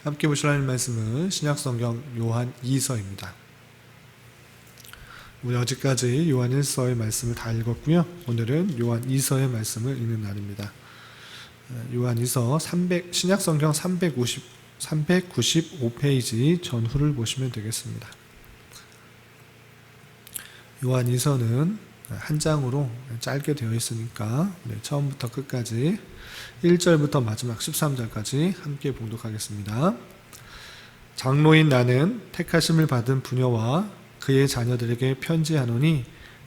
함께 보실 하나님 말씀은 신약성경 요한 2서입니다. 우리 어제까지 요한 1서의 말씀을 다 읽었고요. 오늘은 요한 2서의 말씀을 읽는 날입니다. 요한 2서 신약성경 395페이지 전후를 보시면 되겠습니다. 요한 2서는 한 장으로 짧게 되어 있으니까 처음부터 끝까지 1절부터 마지막 13절까지 함께 봉독하겠습니다. 장로인 나는 택하심을 받은 부녀와 그의 자녀들에게 편지하노니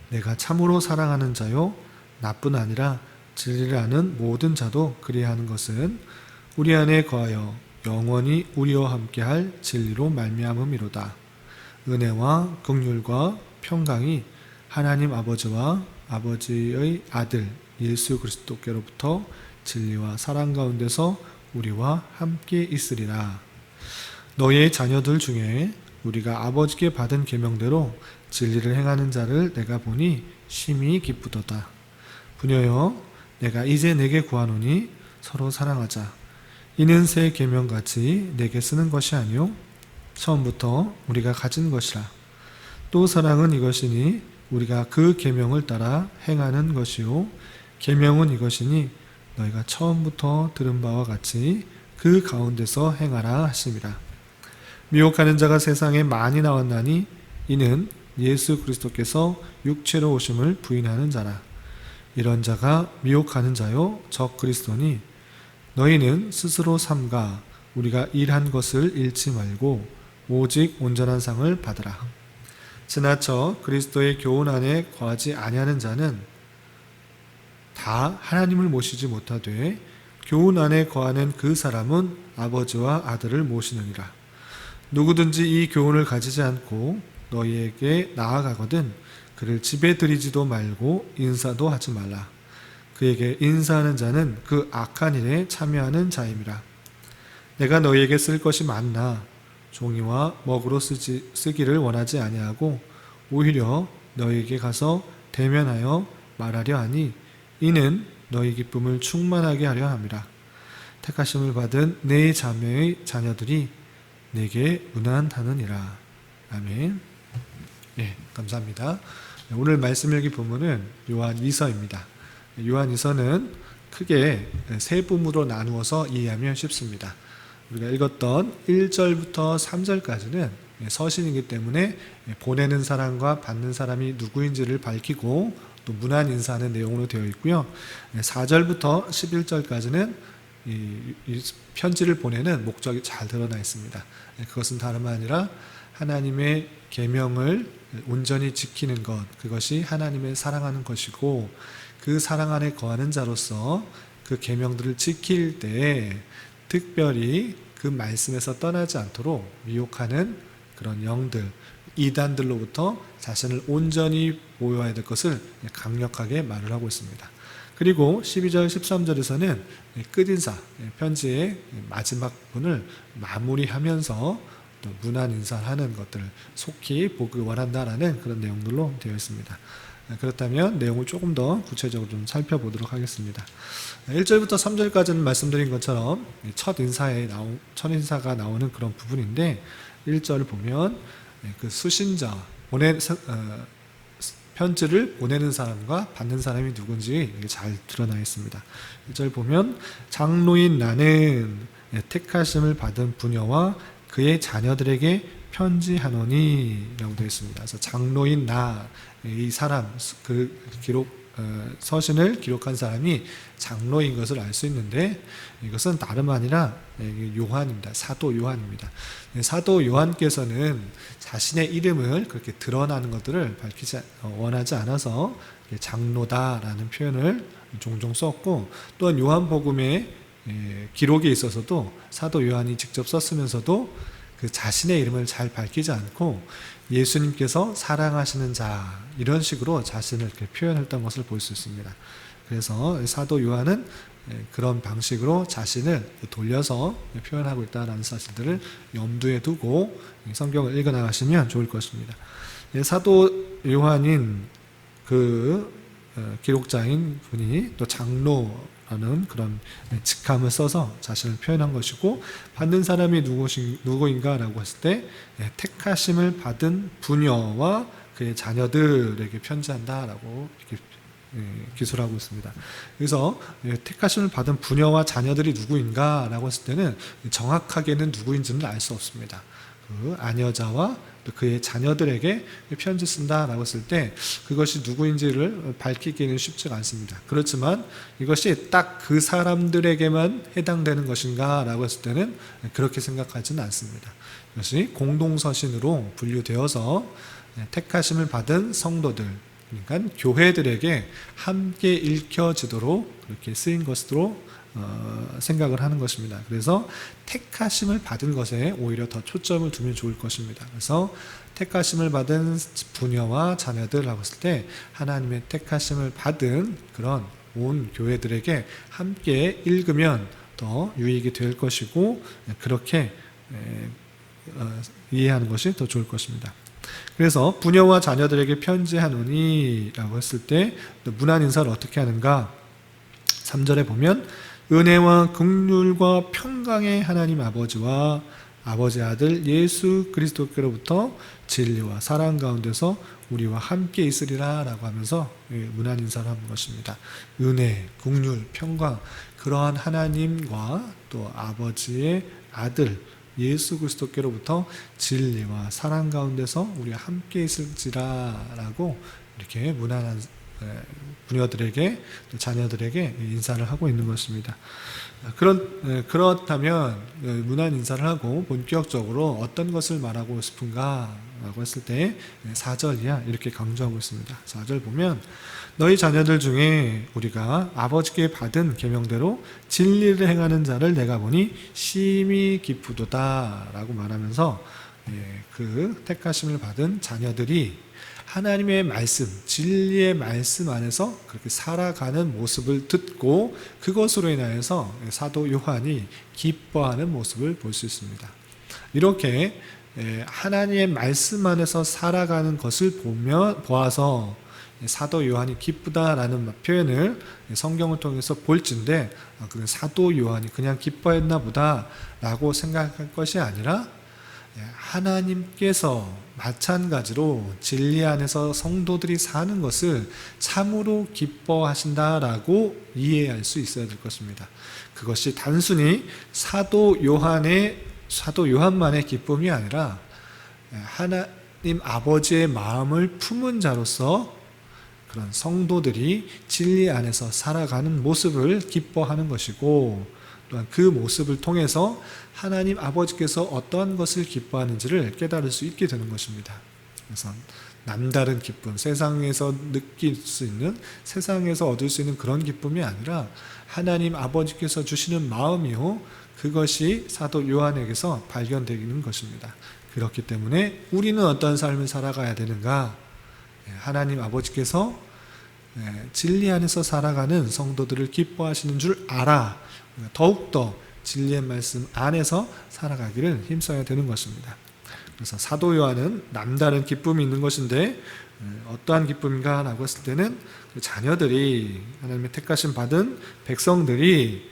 내가 참으로 사랑하는 자요 나뿐 아니라 진리를 아는 모든 자도 그리하는 것은 우리 안에 거하여 영원히 우리와 함께할 진리로 말미암음이로다. 은혜와 긍휼과 평강이 하나님 아버지와 아버지의 아들 예수 그리스도께로부터 진리와 사랑 가운데서 우리와 함께 있으리라. 너희의 자녀들 중에 우리가 아버지께 받은 계명대로 진리를 행하는 자를 내가 보니 심히 기쁘도다. 부녀여, 내가 이제 내게 구하노니 서로 사랑하자. 이는 새 계명같이 내게 쓰는 것이 아니요 처음부터 우리가 가진 것이라. 또 사랑은 이것이니 우리가 그 계명을 따라 행하는 것이요 계명은 이것이니 너희가 처음부터 들은 바와 같이 그 가운데서 행하라 하심이라. 미혹하는 자가 세상에 많이 나왔나니 이는 예수 그리스도께서 육체로 오심을 부인하는 자라. 이런 자가 미혹하는 자요 적 그리스도니 너희는 스스로 삼가 우리가 일한 것을 잃지 말고 오직 온전한 상을 받으라. 지나쳐 그리스도의 교훈 안에 거하지 아니하는 자는 다 하나님을 모시지 못하되 교훈 안에 거하는 그 사람은 아버지와 아들을 모시느니라. 누구든지 이 교훈을 가지지 않고 너희에게 나아가거든 그를 집에 들이지도 말고 인사도 하지 말라. 그에게 인사하는 자는 그 악한 일에 참여하는 자임이라. 내가 너희에게 쓸 것이 많나 종이와 먹으로 쓰기를 원하지 아니하고 오히려 너희에게 가서 대면하여 말하려 하니 이는 너희 기쁨을 충만하게 하려 함이라. 택하심을 받은 내 자매의 자녀들이 내게 문안하느니라. 아멘. 감사합니다. 오늘 말씀 읽기 본문은 요한 2서입니다. 요한 2서는 크게 세 부분으로 나누어서 이해하면 쉽습니다. 우리가 읽었던 1절부터 3절까지는 서신이기 때문에 보내는 사람과 받는 사람이 누구인지를 밝히고 또 문안 인사하는 내용으로 되어 있고요. 4절부터 11절까지는 이 편지를 보내는 목적이 잘 드러나 있습니다. 그것은 다름 아니라 하나님의 계명을 온전히 지키는 것, 그것이 하나님의 사랑하는 것이고 그 사랑 안에 거하는 자로서 그 계명들을 지킬 때 특별히 그 말씀에서 떠나지 않도록 미혹하는 그런 영들, 이단들로부터 자신을 온전히 보호해야 될 것을 강력하게 말을 하고 있습니다. 그리고 12절, 13절에서는 끝인사, 편지의 마지막 부분을 마무리하면서 또 문안 인사를 하는 것들을 속히 보기 원한다라는 그런 내용들로 되어 있습니다. 그렇다면 내용을 조금 더 구체적으로 좀 살펴보도록 하겠습니다. 1절부터 3절까지는 말씀드린 것처럼 첫 인사가 나오는 그런 부분인데 1절을 보면 그 수신자, 편지를 보내는 사람과 받는 사람이 누군지 잘 드러나 있습니다. 1절 보면 장로인 나는 택하심을 받은 부녀와 그의 자녀들에게 편지하노니 라고 되어 있습니다. 그래서 장로인 나, 이 사람, 서신을 기록한 사람이 장로인 것을 알 수 있는데 이것은 다름 아니라 요한입니다. 사도 요한입니다. 사도 요한께서는 자신의 이름을 그렇게 드러나는 것들을 밝히지 원하지 않아서 장로다라는 표현을 종종 썼고 또한 요한복음에 기록에 있어서도 사도 요한이 직접 썼으면서도 그 자신의 이름을 잘 밝히지 않고 예수님께서 사랑하시는 자 이런 식으로 자신을 이렇게 표현했던 것을 볼 수 있습니다. 그래서 사도 요한은 그런 방식으로 자신을 돌려서 표현하고 있다는 사실들을 염두에 두고 성경을 읽어 나가시면 좋을 것입니다. 사도 요한인 그 기록자인 분이 또 장로 라는 그런 직함을 써서 자신을 표현한 것이고, 받는 사람이 누구인가라고 했을 때 택하심을 받은 부녀와 그의 자녀들에게 편지한다라고 이렇게 기술하고 있습니다. 그래서 택하심을 받은 부녀와 자녀들이 누구인가라고 했을 때는 정확하게는 누구인지는 알 수 없습니다. 그 아녀자와 또 그의 자녀들에게 편지 쓴다라고 했을 때 그것이 누구인지를 밝히기는 쉽지가 않습니다. 그렇지만 이것이 딱 그 사람들에게만 해당되는 것인가라고 했을 때는 그렇게 생각하지는 않습니다. 이것이 공동서신으로 분류되어서 택하심을 받은 성도들, 그러니까 교회들에게 함께 읽혀지도록 그렇게 쓰인 것으로 생각을 하는 것입니다. 그래서 택하심을 받은 것에 오히려 더 초점을 두면 좋을 것입니다. 그래서 택하심을 받은 부녀와 자녀들이라고 했을 때 하나님의 택하심을 받은 그런 온 교회들에게 함께 읽으면 더 유익이 될 것이고, 그렇게 이해하는 것이 더 좋을 것입니다. 그래서 부녀와 자녀들에게 편지하노니 라고 했을 때 문안 인사를 어떻게 하는가? 3절에 보면 은혜와 긍휼과 평강의 하나님 아버지와 아버지 아들 예수 그리스도께로부터 진리와 사랑 가운데서 우리와 함께 있으리라 라고 하면서 문안 인사를 하는 것입니다. 은혜, 긍휼, 평강, 그러한 하나님과 또 아버지의 아들 예수 그리스도께로부터 진리와 사랑 가운데서 우리가 함께 있을지라 라고 이렇게 문안한 부녀들에게 또 자녀들에게 인사를 하고 있는 것입니다. 그렇다면 문안 인사를 하고 본격적으로 어떤 것을 말하고 싶은가 라고 했을 때 4절 이하 이렇게 강조하고 있습니다. 4절 보면 너희 자녀들 중에 우리가 아버지께 받은 계명대로 진리를 행하는 자를 내가 보니 심히 기쁘도다 라고 말하면서 그 택하심을 받은 자녀들이 하나님의 말씀, 진리의 말씀 안에서 그렇게 살아가는 모습을 듣고 그것으로 인하여서 사도 요한이 기뻐하는 모습을 볼 수 있습니다. 이렇게 하나님의 말씀 안에서 살아가는 것을 보아서 사도 요한이 기쁘다라는 표현을 성경을 통해서 볼진데, 사도 요한이 그냥 기뻐했나 보다라고 생각할 것이 아니라 하나님께서 마찬가지로 진리 안에서 성도들이 사는 것을 참으로 기뻐하신다라고 이해할 수 있어야 될 것입니다. 그것이 단순히 사도 요한만의 기쁨이 아니라 하나님 아버지의 마음을 품은 자로서 그런 성도들이 진리 안에서 살아가는 모습을 기뻐하는 것이고, 또한 그 모습을 통해서 하나님 아버지께서 어떠한 것을 기뻐하는지를 깨달을 수 있게 되는 것입니다. 그래서 남다른 기쁨, 세상에서 느낄 수 있는, 세상에서 얻을 수 있는 그런 기쁨이 아니라 하나님 아버지께서 주시는 마음이요, 그것이 사도 요한에게서 발견되는 것입니다. 그렇기 때문에 우리는 어떤 삶을 살아가야 되는가? 하나님 아버지께서 진리 안에서 살아가는 성도들을 기뻐하시는 줄 알아 더욱더 진리의 말씀 안에서 살아가기를 힘써야 되는 것입니다. 그래서 사도 요한은 남다른 기쁨이 있는 것인데 어떠한 기쁨인가 라고 했을 때는 자녀들이, 하나님의 택하심 받은 백성들이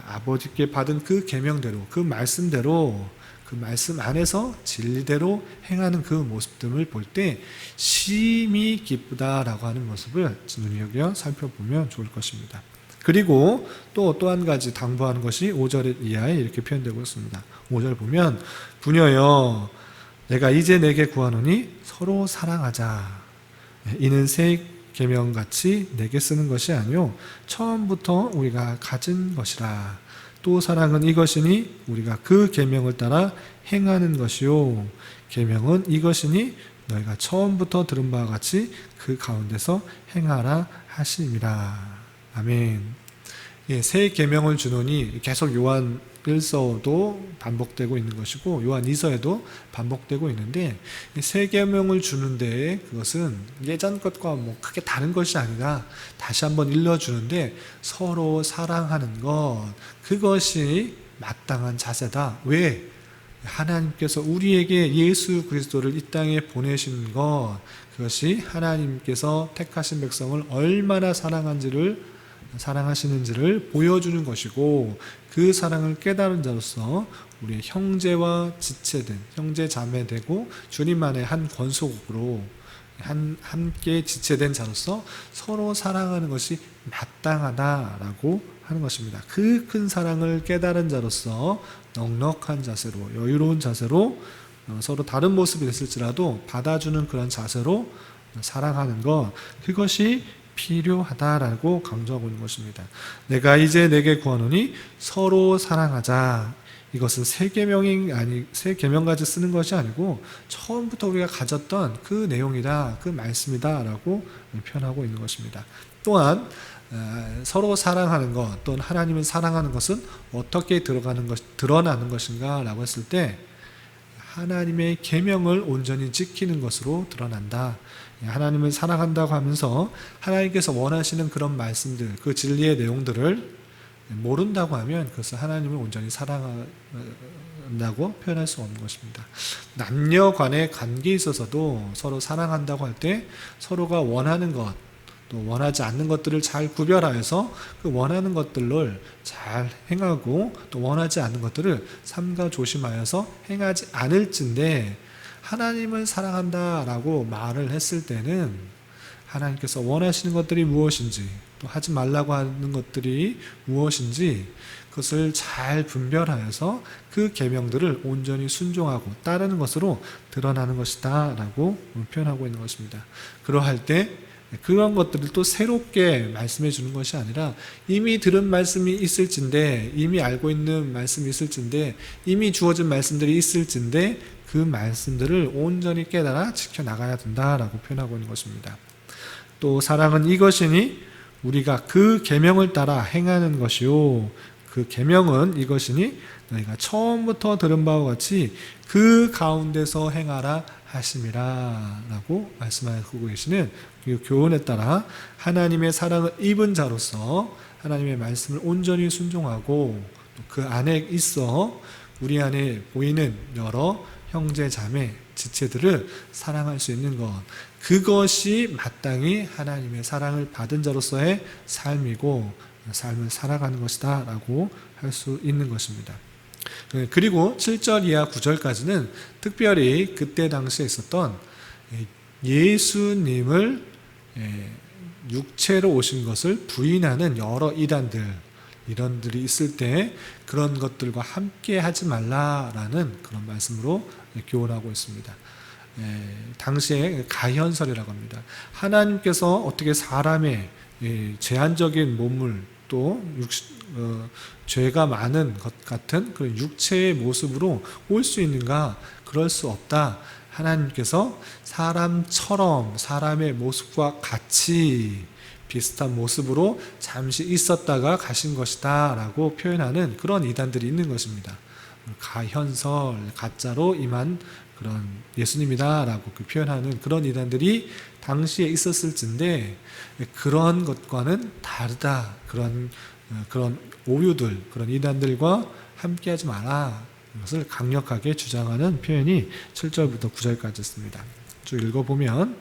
아버지께 받은 그 계명대로, 그 말씀대로, 그 말씀 안에서 진리대로 행하는 그 모습들을 볼 때 심히 기쁘다라고 하는 모습을 눈여겨 살펴보면 좋을 것입니다. 그리고 또 한 가지 당부하는 것이 5절 이하에 이렇게 표현되고 있습니다. 5절 보면 부녀여 내가 이제 내게 구하노니 서로 사랑하자. 이는 새 계명같이 내게 쓰는 것이 아니요 처음부터 우리가 가진 것이라. 또 사랑은 이것이니 우리가 그 계명을 따라 행하는 것이요 계명은 이것이니 너희가 처음부터 들은 바와 같이 그 가운데서 행하라 하심이라. 아멘. 새 계명을 주노니 계속 요한 1서도 반복되고 있는 것이고 요한 2서에도 반복되고 있는데, 새 계명을 주는데 그것은 예전 것과 크게 다른 것이 아니라 다시 한번 일러주는데 서로 사랑하는 것, 그것이 마땅한 자세다. 왜? 하나님께서 우리에게 예수 그리스도를 이 땅에 보내신 것, 그것이 하나님께서 택하신 백성을 얼마나 사랑한지를 사랑하시는지를 보여주는 것이고, 그 사랑을 깨달은 자로서 우리의 형제와 지체된, 형제 자매 되고 주님만의 한 권속으로 함께 지체된 자로서 서로 사랑하는 것이 마땅하다라고 하는 것입니다. 그 큰 사랑을 깨달은 자로서 넉넉한 자세로, 여유로운 자세로, 서로 다른 모습이 됐을지라도 받아주는 그런 자세로 사랑하는 것, 그것이 필요하다라고 강조하고 있는 것입니다. 내가 이제 내게 구하노니 서로 사랑하자. 이것은 새 계명까지 쓰는 것이 아니고 처음부터 우리가 가졌던 그 내용이다, 그 말씀이다라고 표현하고 있는 것입니다. 또한 서로 사랑하는 것, 또는 하나님을 사랑하는 것은 어떻게 드러나는 것인가라고 했을 때, 하나님의 계명을 온전히 지키는 것으로 드러난다. 하나님을 사랑한다고 하면서 하나님께서 원하시는 그런 말씀들, 그 진리의 내용들을 모른다고 하면 그것을 하나님을 온전히 사랑한다고 표현할 수 없는 것입니다. 남녀 간의 관계에 있어서도 서로 사랑한다고 할 때 서로가 원하는 것, 또 원하지 않는 것들을 잘 구별하여서 그 원하는 것들을 잘 행하고, 또 원하지 않는 것들을 삼가 조심하여서 행하지 않을진데, 하나님을 사랑한다라고 말을 했을 때는 하나님께서 원하시는 것들이 무엇인지, 또 하지 말라고 하는 것들이 무엇인지 그것을 잘 분별하여서 그 계명들을 온전히 순종하고 따르는 것으로 드러나는 것이다 라고 표현하고 있는 것입니다. 그러할 때 그런 것들을 또 새롭게 말씀해 주는 것이 아니라, 이미 들은 말씀이 있을진데, 이미 알고 있는 말씀이 있을진데, 이미 주어진 말씀들이 있을진데 그 말씀들을 온전히 깨달아 지켜나가야 된다라고 표현하고 있는 것입니다. 또 사랑은 이것이니 우리가 그 계명을 따라 행하는 것이요, 그 계명은 이것이니 너희가 처음부터 들은 바와 같이 그 가운데서 행하라 하심이라 라고 말씀하고 계시는 그 교훈에 따라 하나님의 사랑을 입은 자로서 하나님의 말씀을 온전히 순종하고, 또 그 안에 있어 우리 안에 보이는 여러 형제 자매 지체들을 사랑할 수 있는 것, 그것이 마땅히 하나님의 사랑을 받은 자로서의 삶이고 삶을 살아가는 것이다 라고 할 수 있는 것입니다. 그리고 7절 이하 9절까지는 특별히 그때 당시에 있었던 예수님을 육체로 오신 것을 부인하는 여러 이단들이 있을 때 그런 것들과 함께 하지 말라라는 그런 말씀으로 교훈하고 있습니다. 당시에 가현설이라고 합니다. 하나님께서 어떻게 사람의 제한적인 몸을, 또 죄가 많은 것 같은 그런 육체의 모습으로 올 수 있는가? 그럴 수 없다. 하나님께서 사람처럼 사람의 모습과 같이 비슷한 모습으로 잠시 있었다가 가신 것이다 라고 표현하는 그런 이단들이 있는 것입니다. 가현설, 가짜로 임한 그런 예수님이다 라고 표현하는 그런 이단들이 당시에 있었을진데, 그런 것과는 다르다, 그런 오류들, 그런 이단들과 함께하지 마라, 이것을 강력하게 주장하는 표현이 7절부터 9절까지 있습니다. 쭉 읽어보면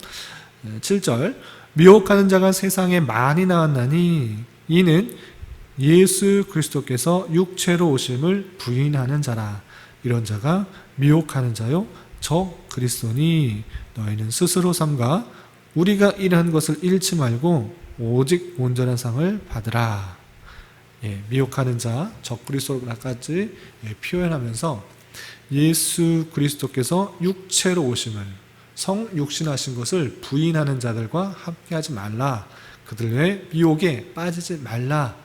7절, 미혹하는 자가 세상에 많이 나왔나니 이는 예수 그리스도께서 육체로 오심을 부인하는 자라. 이런 자가 미혹하는 자요 저 그리스도니 너희는 스스로 삼가 우리가 일한 것을 잃지 말고 오직 온전한 상을 받으라. 미혹하는 자, 적 그리스도까지 표현하면서 예수 그리스도께서 육체로 오심을, 성육신하신 것을 부인하는 자들과 함께하지 말라. 그들의 미혹에 빠지지 말라.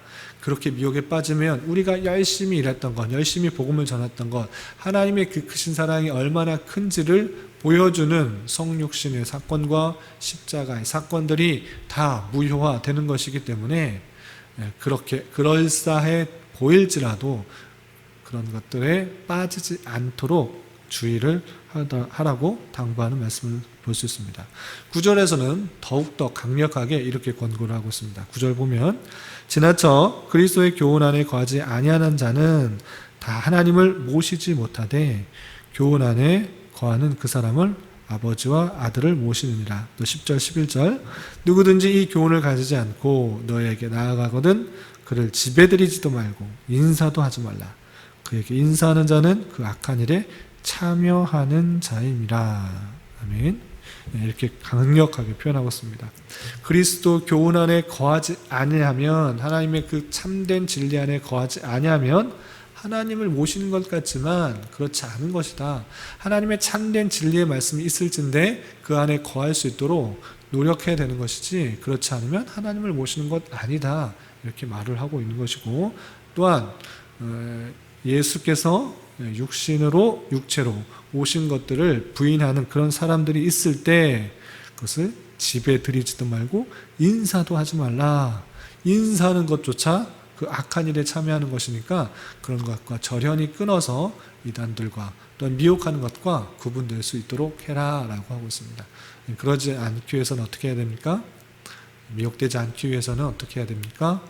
그렇게 미혹에 빠지면 우리가 열심히 일했던 것, 열심히 복음을 전했던 것, 하나님의 그 크신 사랑이 얼마나 큰지를 보여주는 성육신의 사건과 십자가의 사건들이 다 무효화되는 것이기 때문에, 그렇게 그럴싸해 보일지라도 그런 것들에 빠지지 않도록 주의를 하라고 당부하는 말씀을 볼 수 있습니다. 9절에서는 더욱더 강력하게 이렇게 권고를 하고 있습니다. 9절 보면, 지나쳐 그리스도의 교훈 안에 거하지 아니하는 자는 다 하나님을 모시지 못하되 교훈 안에 거하는 그 사람을 아버지와 아들을 모시느니라. 또 10절 11절 누구든지 이 교훈을 가지지 않고 너에게 나아가거든 그를 집에 들이지도 말고 인사도 하지 말라. 그에게 인사하는 자는 그 악한 일에 참여하는 자임이라. 아멘. 이렇게 강력하게 표현하고 있습니다. 그리스도 교훈 안에 거하지 아니하면, 하나님의 그 참된 진리 안에 거하지 아니하면 하나님을 모시는 것 같지만 그렇지 않은 것이다. 하나님의 참된 진리의 말씀이 있을진데 그 안에 거할 수 있도록 노력해야 되는 것이지, 그렇지 않으면 하나님을 모시는 것 아니다. 이렇게 말을 하고 있는 것이고, 또한 예수께서 육체로 오신 것들을 부인하는 그런 사람들이 있을 때 그것을 집에 들이지도 말고 인사도 하지 말라. 인사하는 것조차 그 악한 일에 참여하는 것이니까 그런 것과 절연히 끊어서 이단들과 또한 미혹하는 것과 구분될 수 있도록 해라 라고 하고 있습니다. 그러지 않기 위해서는 어떻게 해야 됩니까? 미혹되지 않기 위해서는 어떻게 해야 됩니까?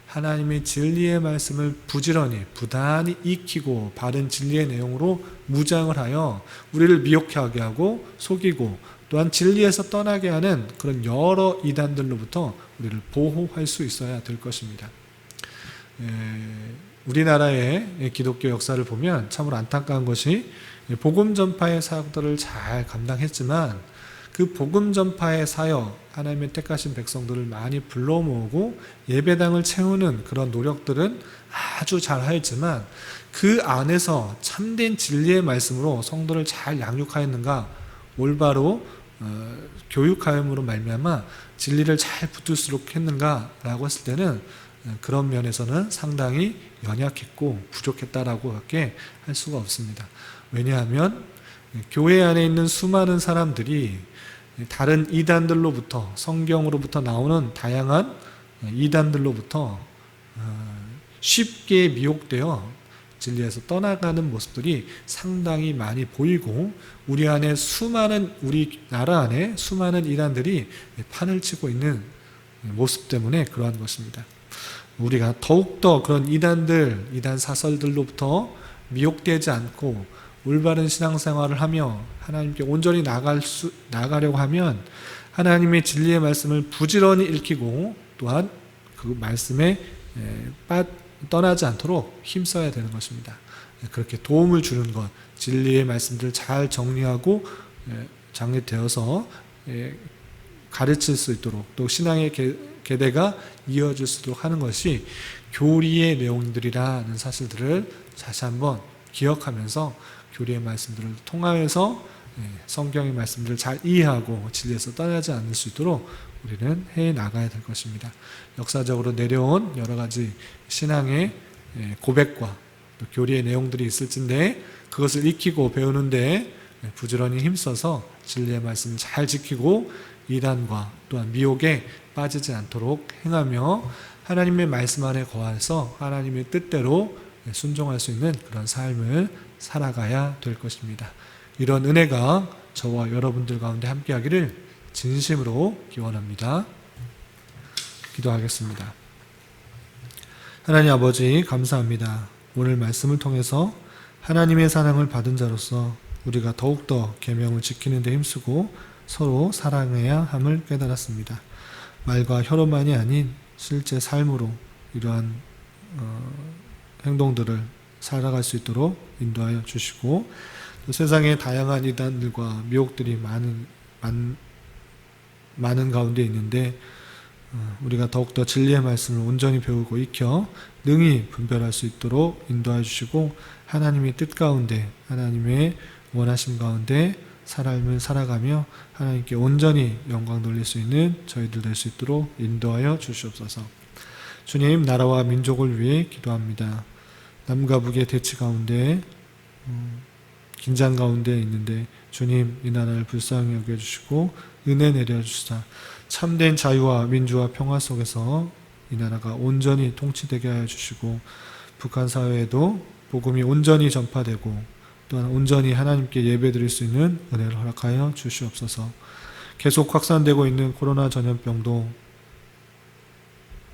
하나님의 진리의 말씀을 부단히 익히고 바른 진리의 내용으로 무장을 하여 우리를 미혹하게 하고 속이고 또한 진리에서 떠나게 하는 그런 여러 이단들로부터 우리를 보호할 수 있어야 될 것입니다. 우리나라의 기독교 역사를 보면 참으로 안타까운 것이, 복음 전파의 사역들을 잘 감당했지만 그 복음 전파의 사역, 하나님의 택하신 백성들을 많이 불러 모으고 예배당을 채우는 그런 노력들은 아주 잘 하였지만 그 안에서 참된 진리의 말씀으로 성도를 잘 양육하였는가, 올바로 교육하였음으로 말미암아 진리를 잘 붙들수록 했는가라고 했을 때는 그런 면에서는 상당히 연약했고 부족했다라고 밖에 할 수가 없습니다. 왜냐하면 교회 안에 있는 수많은 사람들이 다른 이단들로부터, 성경으로부터 나오는 다양한 이단들로부터 쉽게 미혹되어 진리에서 떠나가는 모습들이 상당히 많이 보이고, 우리나라 안에 수많은 이단들이 판을 치고 있는 모습 때문에 그러한 것입니다. 우리가 더욱더 그런 이단 사설들로부터 미혹되지 않고 올바른 신앙생활을 하며 하나님께 온전히 나가려고 하면 하나님의 진리의 말씀을 부지런히 읽히고 또한 그 말씀에 떠나지 않도록 힘써야 되는 것입니다. 그렇게 도움을 주는 것, 진리의 말씀들을 잘 정리하고 정리되어서 가르칠 수 있도록, 또 신앙의 계대가 이어질 수 있도록 하는 것이 교리의 내용들이라는 사실들을 다시 한번 기억하면서 교리의 말씀들을 통하여서 성경의 말씀들을 잘 이해하고 진리에서 떠나지 않을 수 있도록 우리는 해 나가야 될 것입니다. 역사적으로 내려온 여러 가지 신앙의 고백과 또 교리의 내용들이 있을진데 그것을 익히고 배우는데 부지런히 힘써서 진리의 말씀을 잘 지키고 이단과 또한 미혹에 빠지지 않도록 행하며 하나님의 말씀 안에 거해서 하나님의 뜻대로 순종할 수 있는 그런 삶을 살아가야 될 것입니다. 이런 은혜가 저와 여러분들 가운데 함께하기를 진심으로 기원합니다. 기도하겠습니다. 하나님 아버지, 감사합니다. 오늘 말씀을 통해서 하나님의 사랑을 받은 자로서 우리가 더욱더 계명을 지키는 데 힘쓰고 서로 사랑해야 함을 깨달았습니다. 말과 혀로만이 아닌 실제 삶으로 이러한 행동들을 살아갈 수 있도록 인도하여 주시고, 또 세상에 다양한 이단들과 미혹들이 많은 가운데 있는데 우리가 더욱더 진리의 말씀을 온전히 배우고 익혀 능히 분별할 수 있도록 인도하여 주시고, 하나님의 뜻 가운데, 하나님의 원하심 가운데 삶을 살아가며 하나님께 온전히 영광 돌릴 수 있는 저희들 될 수 있도록 인도하여 주시옵소서. 주님, 나라와 민족을 위해 기도합니다. 남과 북의 대치 가운데 긴장 가운데 있는데 주님, 이 나라를 불쌍히 여겨주시고 은혜 내려주시사 참된 자유와 민주와 평화 속에서 이 나라가 온전히 통치되게 하여 주시고, 북한 사회에도 복음이 온전히 전파되고 또한 온전히 하나님께 예배드릴 수 있는 은혜를 허락하여 주시옵소서. 계속 확산되고 있는 코로나 전염병도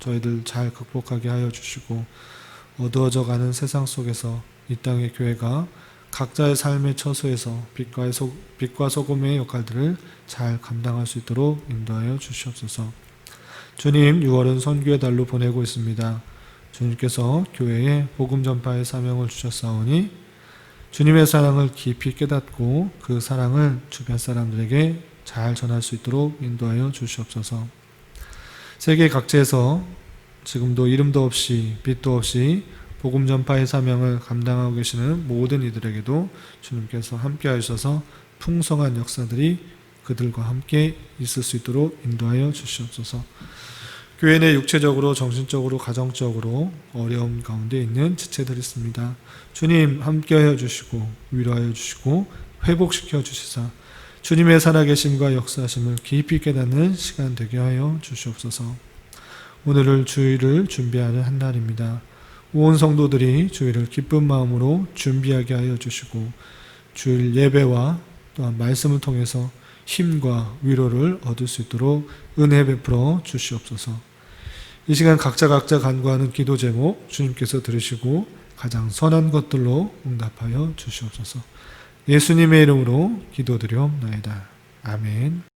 저희들 잘 극복하게 하여 주시고, 어두워져 가는 세상 속에서 이 땅의 교회가 각자의 삶의 처소에서 빛과 소금의 역할들을 잘 감당할 수 있도록 인도하여 주시옵소서. 주님, 6월은 선교의 달로 보내고 있습니다. 주님께서 교회에 복음 전파의 사명을 주셨사오니 주님의 사랑을 깊이 깨닫고 그 사랑을 주변 사람들에게 잘 전할 수 있도록 인도하여 주시옵소서. 세계 각지에서 지금도 이름도 없이 빛도 없이 복음 전파의 사명을 감당하고 계시는 모든 이들에게도 주님께서 함께 하셔서 풍성한 역사들이 그들과 함께 있을 수 있도록 인도하여 주시옵소서. 교회 내 육체적으로, 정신적으로, 가정적으로 어려움 가운데 있는 지체들이 있습니다. 주님 함께하여 주시고 위로하여 주시고 회복시켜 주시사 주님의 살아계심과 역사하심을 깊이 깨닫는 시간 되게 하여 주시옵소서. 오늘을 주일을 준비하는 한 날입니다. 온 성도들이 주일을 기쁜 마음으로 준비하게 하여 주시고 주일 예배와 또한 말씀을 통해서 힘과 위로를 얻을 수 있도록 은혜 베풀어 주시옵소서. 이 시간 각자 간구하는 기도 제목 주님께서 들으시고 가장 선한 것들로 응답하여 주시옵소서. 예수님의 이름으로 기도드리옵나이다. 아멘.